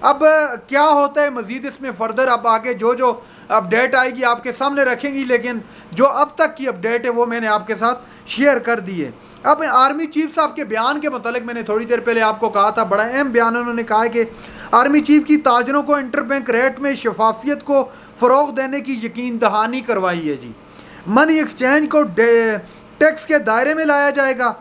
اب کیا ہوتا ہے مزید اس میں فردر، اب آگے جو اپڈیٹ آئے گی آپ کے سامنے رکھیں گی، لیکن جو اب تک کی اپڈیٹ ہے وہ میں نے آپ کے ساتھ شیئر کر دی ہے۔ اب آرمی چیف صاحب کے بیان کے متعلق میں نے تھوڑی دیر پہلے آپ کو کہا تھا، بڑا اہم بیان انہوں نے کہا ہے کہ آرمی چیف کی تاجروں کو انٹر بینک ریٹ میں شفافیت کو فروغ دینے کی یقین دہانی کروائی ہے جی۔ منی ایکسچینج کو ٹیکس کے دائرے میں لایا جائے گا،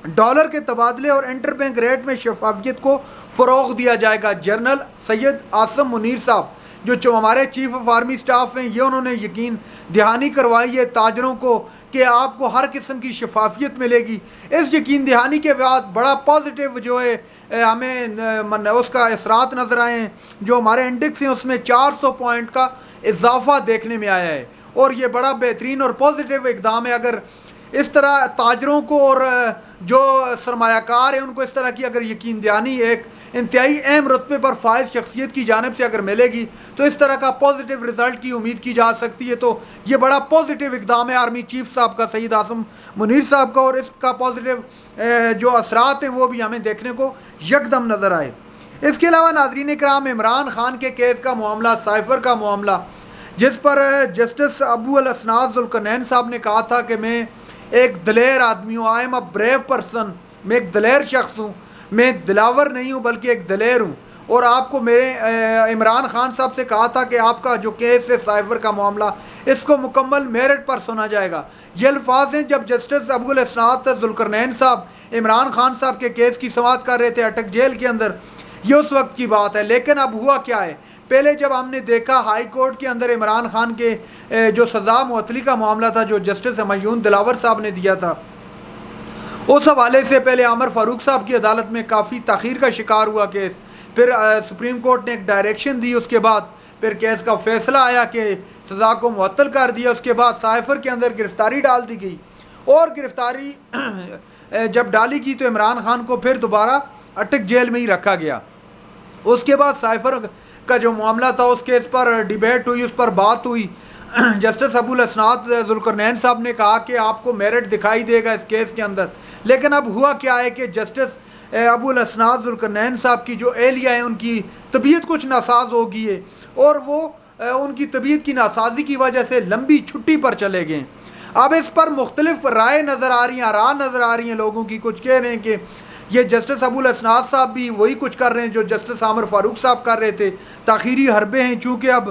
ڈالر کے تبادلے اور انٹر بینک ریٹ میں شفافیت کو فروغ دیا جائے گا۔ جنرل سید عاصم منیر صاحب جو ہمارے چیف آف آرمی سٹاف ہیں، یہ انہوں نے یقین دہانی کروائی ہے تاجروں کو کہ آپ کو ہر قسم کی شفافیت ملے گی۔ اس یقین دہانی کے بعد بڑا پازیٹیو جو ہے ہمیں اس کا اثرات نظر آئے ہیں۔ جو ہمارے انڈیکس ہیں اس میں 400 پوائنٹ کا اضافہ دیکھنے میں آیا ہے، اور یہ بڑا بہترین اور پازیٹیو اقدام ہے۔ اگر اس طرح تاجروں کو اور جو سرمایہ کار ہیں ان کو اس طرح کی اگر یقین دہانی ایک انتہائی اہم رتبے پر فائز شخصیت کی جانب سے اگر ملے گی تو اس طرح کا پازیٹیو رزلٹ کی امید کی جا سکتی ہے۔ تو یہ بڑا پازیٹیو اقدام ہے آرمی چیف صاحب کا، سید عاصم منیر صاحب کا، اور اس کا پازیٹیو جو اثرات ہیں وہ بھی ہمیں دیکھنے کو یکدم نظر آئے۔ اس کے علاوہ ناظرین کرام، عمران خان کے کیس کا معاملہ، سائفر کا معاملہ، جس پر جسٹس ابو الاسناد ذوالقرنین صاحب نے کہا تھا کہ میں ایک دلیر آدمی ہوں، I am a brave person, میں ایک دلیر شخص ہوں، میں دلاور نہیں ہوں بلکہ ایک دلیر ہوں، اور آپ کو میرے عمران خان صاحب سے کہا تھا کہ آپ کا جو کیس ہے سائفر کا معاملہ، اس کو مکمل میرٹ پر سنا جائے گا۔ یہ الفاظ ہیں جب جسٹس ابو الاسناد ذوالقرنین صاحب عمران خان صاحب کے کیس کی سماعت کر رہے تھے اٹک جیل کے اندر، یہ اس وقت کی بات ہے۔ لیکن اب ہوا کیا ہے، پہلے جب ہم نے دیکھا ہائی کورٹ کے اندر عمران خان کے جو سزا معطلی کا معاملہ تھا جو جسٹس ہمایون دلاور صاحب نے دیا تھا، اس حوالے سے پہلے عامر فاروق صاحب کی عدالت میں کافی تاخیر کا شکار ہوا کیس، پھر سپریم کورٹ نے ایک ڈائریکشن دی، اس کے بعد پھر کیس کا فیصلہ آیا کہ سزا کو معطل کر دیا۔ اس کے بعد سائفر کے اندر گرفتاری ڈال دی گئی، اور گرفتاری جب ڈالی گئی تو عمران خان کو پھر دوبارہ اٹک جیل میں ہی رکھا گیا۔ اس کے بعد سائفر کا جو معاملہ تھا اس کیس پر ڈیبیٹ ہوئی، اس پر بات ہوئی۔ جسٹس ابو الاسناد ذوالقرنین صاحب نے کہا کہ آپ کو میرٹ دکھائی دے گا اس کیس کے اندر، لیکن اب ہوا کیا ہے کہ جسٹس ابو الاسناد ذوالقرنین صاحب کی جو اہلیہ ہیں ان کی طبیعت کچھ ناساز ہو گئی ہے، اور وہ ان کی طبیعت کی ناسازی کی وجہ سے لمبی چھٹی پر چلے گئے۔ اب اس پر مختلف رائے نظر آ رہی ہیں، آراء نظر آ رہی ہیں لوگوں کی۔ کچھ کہہ رہے ہیں کہ یہ جسٹس ابو الاسناد صاحب بھی وہی کچھ کر رہے ہیں جو جسٹس عامر فاروق صاحب کر رہے تھے، تاخیری حربے ہیں، چونکہ اب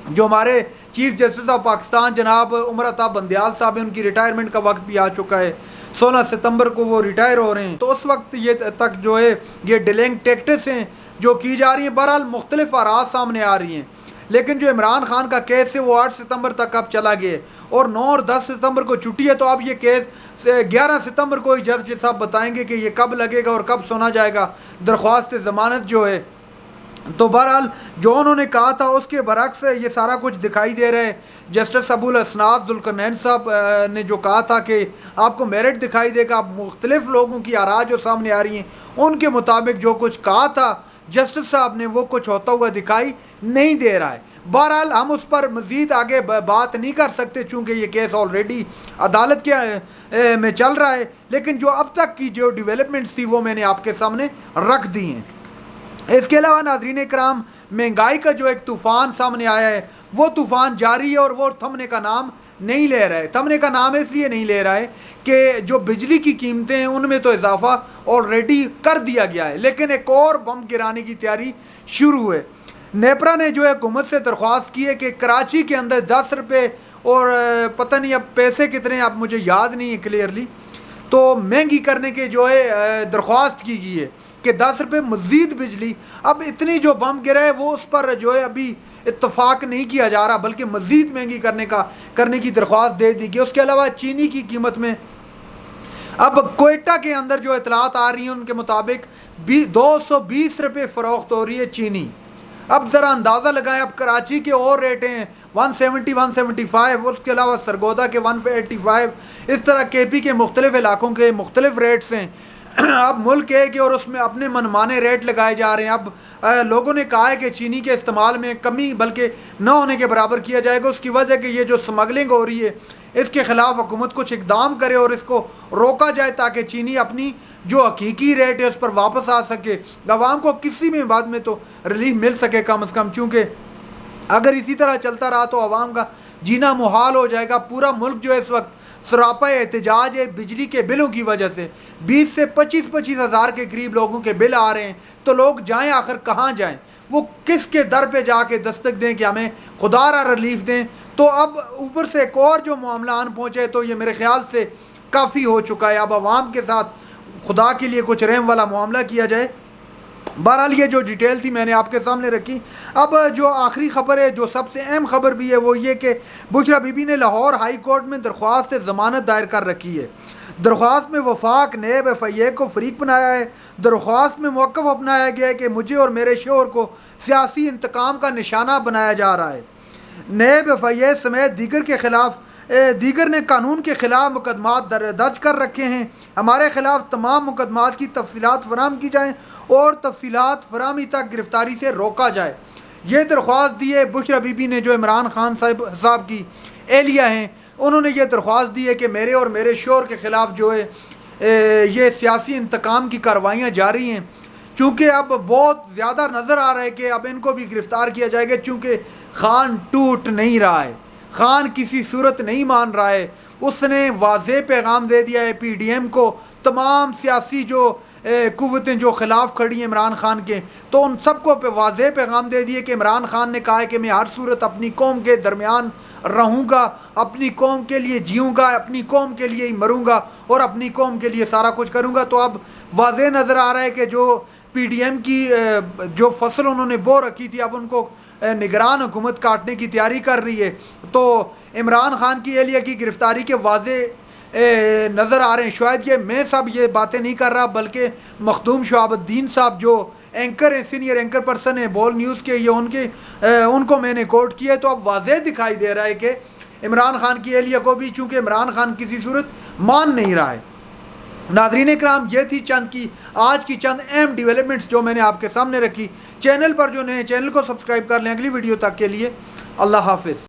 جو ہمارے چیف جسٹس آف پاکستان جناب عمر عطا بندیال صاحب ہیں ان کی ریٹائرمنٹ کا وقت بھی آ چکا ہے، 16 ستمبر کو وہ ریٹائر ہو رہے ہیں۔ تو اس وقت یہ تک جو ہے یہ ڈیلنگ ٹیکٹس ہیں جو کی جا رہی ہیں، بہرحال مختلف آراء سامنے آ رہی ہیں، لیکن جو عمران خان کا کیس ہے وہ 8 ستمبر تک اب چلا گیا ہے، اور 9 اور 10 ستمبر کو چھٹی ہے۔ تو اب یہ کیس 11 ستمبر کو ہی جج صاحب بتائیں گے کہ یہ کب لگے گا اور کب سنا جائے گا درخواست ضمانت جو ہے۔ تو بہرحال جو انہوں نے کہا تھا اس کے برعکس یہ سارا کچھ دکھائی دے رہا ہے۔ جسٹس ابو الاسناد ذوالقرنین صاحب نے جو کہا تھا کہ آپ کو میرٹ دکھائی دے گا، مختلف لوگوں کی آراء جو سامنے آ رہی ہیں ان کے مطابق جو کچھ کہا تھا جسٹس صاحب نے وہ کچھ ہوتا ہوا دکھائی نہیں دے رہا ہے۔ بہرحال ہم اس پر مزید آگے بات نہیں کر سکتے چونکہ یہ کیس آلریڈی عدالت کے میں چل رہا ہے، لیکن جو اب تک کی جو ڈیولپمنٹس تھی وہ میں نے آپ کے سامنے رکھ دی ہیں۔ اس کے علاوہ ناظرین کرام، مہنگائی کا جو ایک طوفان سامنے آیا ہے وہ طوفان جاری ہے، اور وہ تھمنے کا نام نہیں لے رہا ہے۔ تھمنے کا نام اس لیے نہیں لے رہا ہے کہ جو بجلی کی قیمتیں ہیں ان میں تو اضافہ آلریڈی کر دیا گیا ہے، لیکن ایک اور بم گرانے کی تیاری شروع ہے۔ نیپرا نے جو ہے حکومت سے درخواست کی ہے کہ کراچی کے اندر 10 روپے اور پتہ نہیں اب پیسے کتنے، اب مجھے یاد نہیں ہے کلیئرلی، تو مہنگی کرنے کے جو ہے درخواست کی گئی ہے کہ 10 روپے مزید بجلی۔ اب اتنی جو بم گرا ہے وہ اس پر جو ہے ابھی اتفاق نہیں کیا جا رہا، بلکہ مزید مہنگی کرنے کی درخواست دے دی گئی۔ اس کے علاوہ چینی کی قیمت میں اب کوئٹہ کے اندر جو اطلاعات آ رہی ہیں ان کے مطابق 220 روپے فروخت ہو رہی ہے چینی۔ اب ذرا اندازہ لگائیں، اب کراچی کے اور ریٹیں ہیں 170 175، اس کے علاوہ سرگودا کے 185، اس طرح کے پی کے مختلف علاقوں کے مختلف ریٹس ہیں۔ اب ملک ہے کہ اور اس میں اپنے منمانے ریٹ لگائے جا رہے ہیں۔ اب لوگوں نے کہا ہے کہ چینی کے استعمال میں کمی بلکہ نہ ہونے کے برابر کیا جائے گا، اس کی وجہ کہ یہ جو سمگلنگ ہو رہی ہے اس کے خلاف حکومت کچھ اقدام کرے اور اس کو روکا جائے تاکہ چینی اپنی جو حقیقی ریٹ ہے اس پر واپس آ سکے، عوام کو کسی بھی بعد میں تو ریلیف مل سکے کم از کم، چونکہ اگر اسی طرح چلتا رہا تو عوام کا جینا محال ہو جائے گا۔ پورا ملک جو ہے اس وقت سراپا احتجاج ہے بجلی کے بلوں کی وجہ سے، 20 سے 25 ہزار کے قریب لوگوں کے بل آ رہے ہیں، تو لوگ جائیں آخر کہاں جائیں؟ وہ کس کے در پہ جا کے دستک دیں کہ ہمیں خدا را ریلیف دیں؟ تو اب اوپر سے ایک اور جو معاملہ آن پہنچے تو یہ میرے خیال سے کافی ہو چکا ہے۔ اب عوام کے ساتھ خدا کے لیے کچھ رحم والا معاملہ کیا جائے۔ بہرحال یہ جو ڈیٹیل تھی میں نے آپ کے سامنے رکھی۔ اب جو آخری خبر ہے، جو سب سے اہم خبر بھی ہے، وہ یہ کہ بشرا بی بی نے لاہور ہائی کورٹ میں درخواست ضمانت دائر کر رکھی ہے۔ درخواست میں وفاق نیب FIA کو فریق بنایا ہے۔ درخواست میں موقف اپنایا گیا ہے کہ مجھے اور میرے شوہر کو سیاسی انتقام کا نشانہ بنایا جا رہا ہے۔ نیب FIA سمیت دیگر نے قانون کے خلاف مقدمات درج کر رکھے ہیں۔ ہمارے خلاف تمام مقدمات کی تفصیلات فراہم کی جائیں اور تفصیلات فراہمی تک گرفتاری سے روکا جائے۔ یہ درخواست دی ہے بشرا بی بی نے، جو عمران خان صاحب کی اہلیہ ہیں۔ انہوں نے یہ درخواست دی ہے کہ میرے اور میرے شوہر کے خلاف جو ہے یہ سیاسی انتقام کی کارروائیاں جاری ہیں، چونکہ اب بہت زیادہ نظر آ رہا ہے کہ اب ان کو بھی گرفتار کیا جائے گا، چونکہ خان ٹوٹ نہیں رہا ہے، خان کسی صورت نہیں مان رہا ہے۔ اس نے واضح پیغام دے دیا ہے PDM کو، تمام سیاسی جو قوتیں جو خلاف کھڑی ہیں عمران خان کے، تو ان سب کو واضح پیغام دے دیے کہ عمران خان نے کہا ہے کہ میں ہر صورت اپنی قوم کے درمیان رہوں گا، اپنی قوم کے لیے جیوں گا، اپنی قوم کے لیے ہی مروں گا اور اپنی قوم کے لیے سارا کچھ کروں گا۔ تو اب واضح نظر آ رہا ہے کہ جو PDM کی جو فصل انہوں نے بو رکھی تھی، اب ان کو نگران حکومت کاٹنے کی تیاری کر رہی ہے۔ تو عمران خان کی اہلیہ کی گرفتاری کے واضح نظر آ رہے ہیں۔ شاید یہ میں سب یہ باتیں نہیں کر رہا، بلکہ مخدوم شہاب الدین صاحب جو اینکر ہیں، سینئر اینکر پرسن ہیں بول نیوز کے، یہ ان کو میں نے کوٹ کیا ہے۔ تو اب واضح دکھائی دے رہا ہے کہ عمران خان کی اہلیہ کو بھی، چونکہ عمران خان کسی صورت مان نہیں رہا ہے۔ ناظرین اکرام، یہ تھی آج کی چند اہم ڈیولپمنٹس جو میں نے آپ کے سامنے رکھی۔ چینل پر جو نئے چینل کو سبسکرائب کر لیں۔ اگلی ویڈیو تک کے لیے اللہ حافظ۔